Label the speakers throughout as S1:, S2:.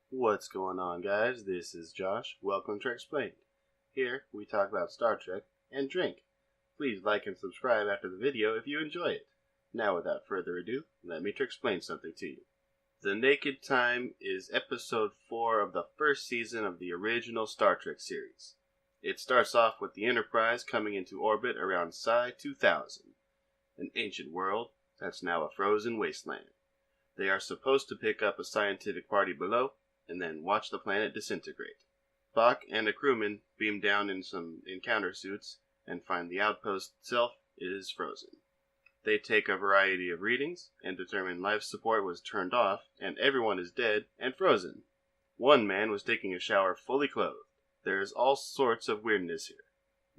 S1: What's going on, guys? This is Josh. Welcome to Treksplained. Here, we talk about Star Trek and drink. Please like and subscribe after the video if you enjoy it. Now, without further ado, let me explain something to you. The Naked Time is episode 4 of the first season of the original Star Trek series. It starts off with the Enterprise coming into orbit around Psi 2000, an ancient world that's now a frozen wasteland. They are supposed to pick up a scientific party below, and then watch the planet disintegrate. Spock and a crewman beam down in some encounter suits and find the outpost itself is frozen. They take a variety of readings and determine life support was turned off and everyone is dead and frozen. One man was taking a shower fully clothed. There is all sorts of weirdness here.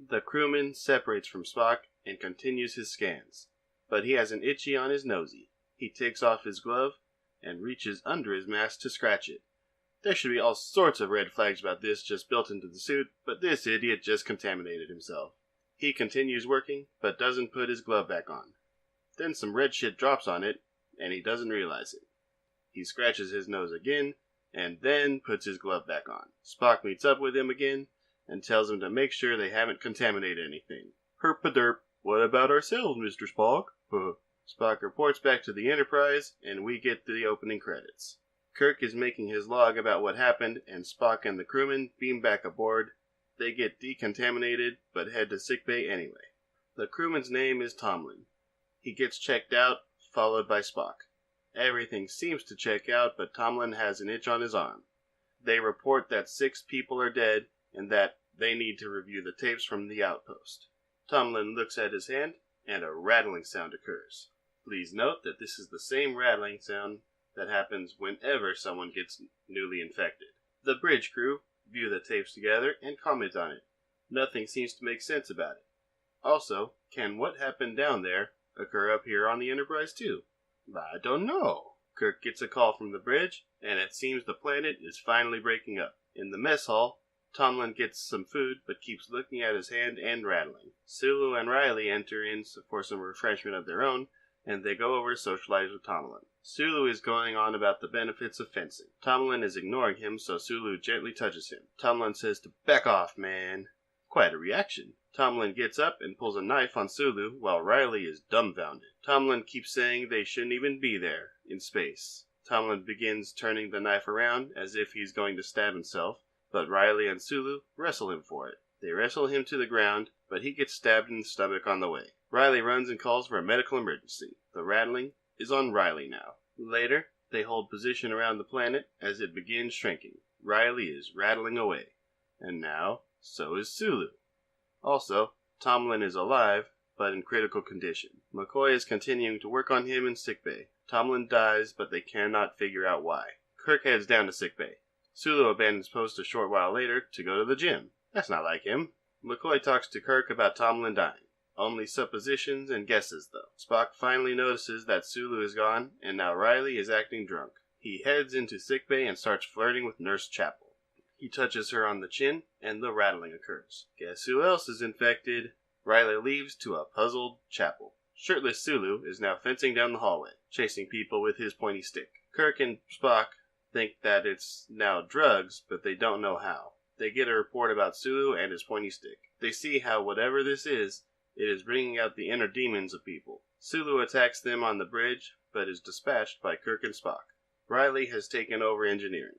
S1: The crewman separates from Spock and continues his scans, but he has an itchy on his nosy. He takes off his glove and reaches under his mask to scratch it. There should be all sorts of red flags about this just built into the suit, but this idiot just contaminated himself. He continues working, but doesn't put his glove back on. Then some red shit drops on it, and he doesn't realize it. He scratches his nose again, and then puts his glove back on. Spock meets up with him again, and tells him to make sure they haven't contaminated anything. Herp-a-derp. What about ourselves, Mr. Spock? Spock reports back to the Enterprise, and we get the opening credits. Kirk is making his log about what happened, and Spock and the crewman beam back aboard. They get decontaminated, but head to sickbay anyway. The crewman's name is Tomlin. He gets checked out, followed by Spock. Everything seems to check out, but Tomlin has an itch on his arm. They report that 6 people are dead, and that they need to review the tapes from the outpost. Tomlin looks at his hand, and a rattling sound occurs. Please note that this is the same rattling sound that happens whenever someone gets newly infected. The bridge crew view the tapes together and comment on it. Nothing seems to make sense about it. Also, can what happened down there occur up here on the Enterprise too? I don't know. Kirk gets a call from the bridge, and it seems the planet is finally breaking up. In the mess hall, Tomlin gets some food, but keeps looking at his hand and rattling. Sulu and Riley enter in for some refreshment of their own, and they go over to socialize with Tomlin. Sulu is going on about the benefits of fencing. Tomlin is ignoring him, so Sulu gently touches him. Tomlin says to back off, man. Quite a reaction. Tomlin gets up and pulls a knife on Sulu, while Riley is dumbfounded. Tomlin keeps saying they shouldn't even be there, in space. Tomlin begins turning the knife around, as if he's going to stab himself, but Riley and Sulu wrestle him for it. They wrestle him to the ground, but he gets stabbed in the stomach on the way. Riley runs and calls for a medical emergency. The rattling is on Riley now. Later, they hold position around the planet as it begins shrinking. Riley is rattling away. And now, so is Sulu. Also, Tomlin is alive, but in critical condition. McCoy is continuing to work on him in sickbay. Tomlin dies, but they cannot figure out why. Kirk heads down to sickbay. Sulu abandons post a short while later to go to the gym. That's not like him. McCoy talks to Kirk about Tomlin dying. Only suppositions and guesses, though. Spock finally notices that Sulu is gone, and now Riley is acting drunk. He heads into sickbay and starts flirting with Nurse Chapel. He touches her on the chin, and the rattling occurs. Guess who else is infected? Riley leaves to a puzzled Chapel. Shirtless Sulu is now fencing down the hallway, chasing people with his pointy stick. Kirk and Spock think that it's now drugs, but they don't know how. They get a report about Sulu and his pointy stick. They see how whatever this is, it is bringing out the inner demons of people. Sulu attacks them on the bridge, but is dispatched by Kirk and Spock. Riley has taken over engineering.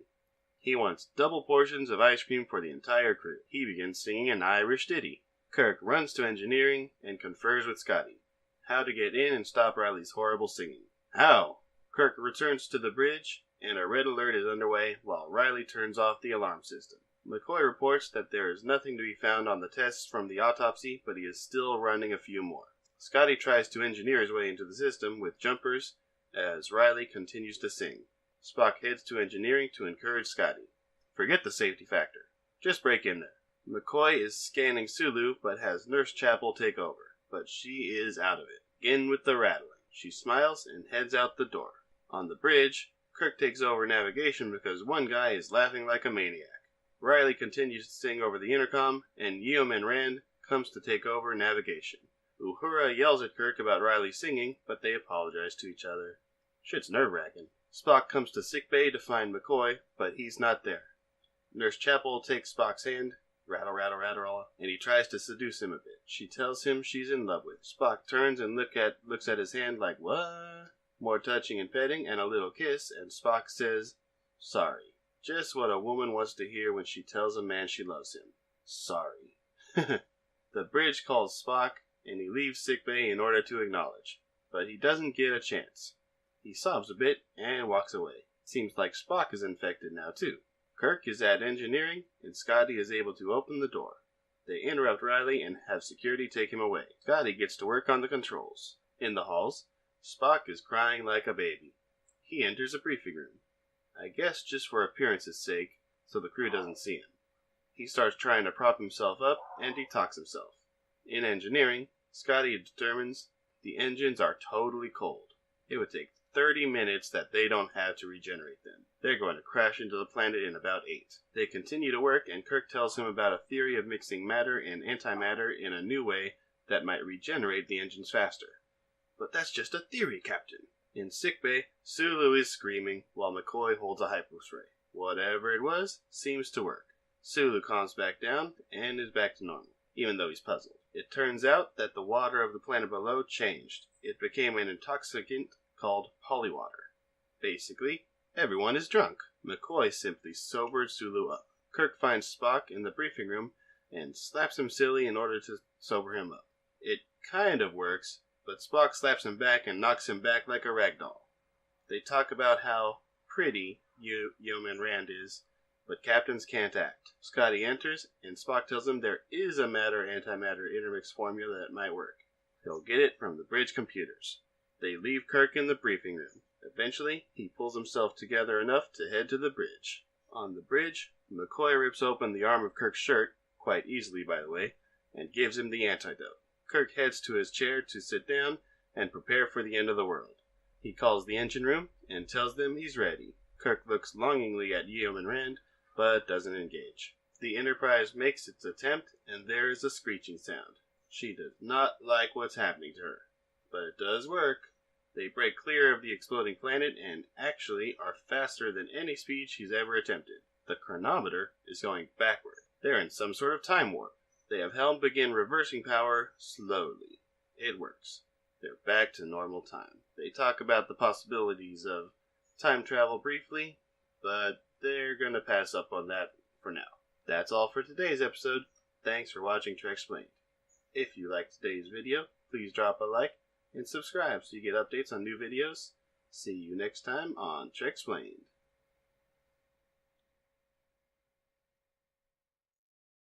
S1: He wants double portions of ice cream for the entire crew. He begins singing an Irish ditty. Kirk runs to engineering and confers with Scotty. How to get in and stop Riley's horrible singing. How? Kirk returns to the bridge, and a red alert is underway while Riley turns off the alarm system. McCoy reports that there is nothing to be found on the tests from the autopsy, but he is still running a few more. Scotty tries to engineer his way into the system with jumpers as Riley continues to sing. Spock heads to engineering to encourage Scotty. Forget the safety factor. Just break in there. McCoy is scanning Sulu, but has Nurse Chapel take over. But she is out of it. Again with the rattling. She smiles and heads out the door. On the bridge, Kirk takes over navigation because one guy is laughing like a maniac. Riley continues to sing over the intercom, and Yeoman Rand comes to take over navigation. Uhura yells at Kirk about Riley singing, but they apologize to each other. Shit's nerve-wracking. Spock comes to sickbay to find McCoy, but he's not there. Nurse Chapel takes Spock's hand, rattle, rattle, rattle, and he tries to seduce him a bit. She tells him she's in love with him. Spock turns and looks at his hand like, what? More touching and petting and a little kiss, and Spock says, sorry. Just what a woman wants to hear when she tells a man she loves him. Sorry. The bridge calls Spock, and he leaves sickbay in order to acknowledge. But he doesn't get a chance. He sobs a bit and walks away. Seems like Spock is infected now too. Kirk is at engineering, and Scotty is able to open the door. They interrupt Riley and have security take him away. Scotty gets to work on the controls. In the halls, Spock is crying like a baby. He enters a briefing room. I guess just for appearance's sake, so the crew doesn't see him. He starts trying to prop himself up and detox himself. In engineering, Scotty determines the engines are totally cold. It would take 30 minutes that they don't have to regenerate them. They're going to crash into the planet in about 8. They continue to work, and Kirk tells him about a theory of mixing matter and antimatter in a new way that might regenerate the engines faster. But that's just a theory, Captain. In sickbay, Sulu is screaming while McCoy holds a hypospray. Whatever it was, seems to work. Sulu calms back down and is back to normal, even though he's puzzled. It turns out that the water of the planet below changed. It became an intoxicant called polywater. Basically, everyone is drunk. McCoy simply sobered Sulu up. Kirk finds Spock in the briefing room and slaps him silly in order to sober him up. It kind of works, but Spock slaps him back and knocks him back like a rag doll. They talk about how pretty Yeoman Rand is, but captains can't act. Scotty enters, and Spock tells him there is a matter-antimatter intermix formula that might work. He'll get it from the bridge computers. They leave Kirk in the briefing room. Eventually, he pulls himself together enough to head to the bridge. On the bridge, McCoy rips open the arm of Kirk's shirt, quite easily by the way, and gives him the antidote. Kirk heads to his chair to sit down and prepare for the end of the world. He calls the engine room and tells them he's ready. Kirk looks longingly at Yeoman Rand, but doesn't engage. The Enterprise makes its attempt, and there is a screeching sound. She does not like what's happening to her, but it does work. They break clear of the exploding planet and actually are faster than any speed she's ever attempted. The chronometer is going backward. They're in some sort of time warp. They have Helm begin reversing power slowly. It works. They're back to normal time. They talk about the possibilities of time travel briefly, but they're going to pass up on that for now. That's all for today's episode. Thanks for watching Treksplained. If you liked today's video, please drop a like and subscribe so you get updates on new videos. See you next time on Treksplained.